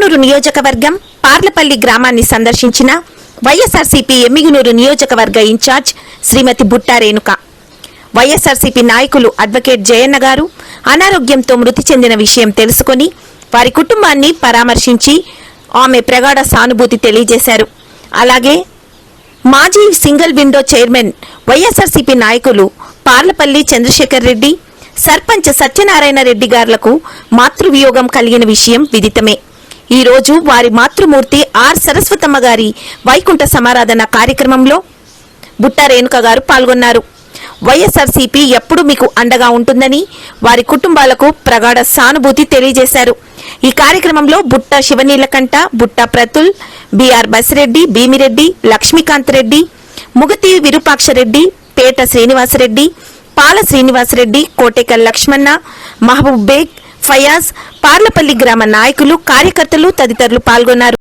ఎమ్మిగనూరు నియోజకవర్గం పార్లపల్లి గ్రామాన్ని సందర్శించిన వైఎస్ఆర్సీపీ ఎమ్మిగనూరు నియోజకవర్గ ఇన్ఛార్జ్ శ్రీమతి బుట్టా రేణుక. వైఎస్ఆర్సీపీ నాయకులు అడ్వకేట్ జయన్న గారు అనారోగ్యంతో మృతి చెందిన విషయం తెలుసుకుని వారి కుటుంబాన్ని పరామర్శించి ఆమె ప్రగాఢ సానుభూతి తెలియజేశారు. అలాగే మాజీ సింగిల్ విండో చైర్మన్ వైఎస్ఆర్సీపీ నాయకులు పార్లపల్లి చంద్రశేఖర్ రెడ్డి, సర్పంచ్ సత్యనారాయణ రెడ్డి గారులకు మాతృవియోగం కలిగిన విషయం విదితమే. ఈ రోజు వారి మాతృమూర్తి ఆర్ సరస్వతమ్మ గారి వైకుంఠ సమారాధన కార్యక్రమంలో బుట్టా రేణుక గారు పాల్గొన్నారు. వైఎస్ఆర్సీపీ ఎప్పుడు మీకు అండగా ఉంటుందని వారి కుటుంబాలకు ప్రగాఢ సానుభూతి తెలియజేశారు. ఈ కార్యక్రమంలో బుట్టా శివనీలకంఠ, బుట్టా ప్రతుల్, బిఆర్ బసిరెడ్డి, భీమిరెడ్డి, లక్ష్మీకాంత్ రెడ్డి, ముగతి విరూపాక్షరెడ్డి, పేట శ్రీనివాసరెడ్డి, పాల శ్రీనివాసరెడ్డి, కోటేకల్ లక్ష్మణ, మహబూబ్ బేగ్, ఫయాజ్, పార్లపల్లి గ్రామ నాయకులు, కార్యకర్తలు తదితరులు పాల్గొన్నారు.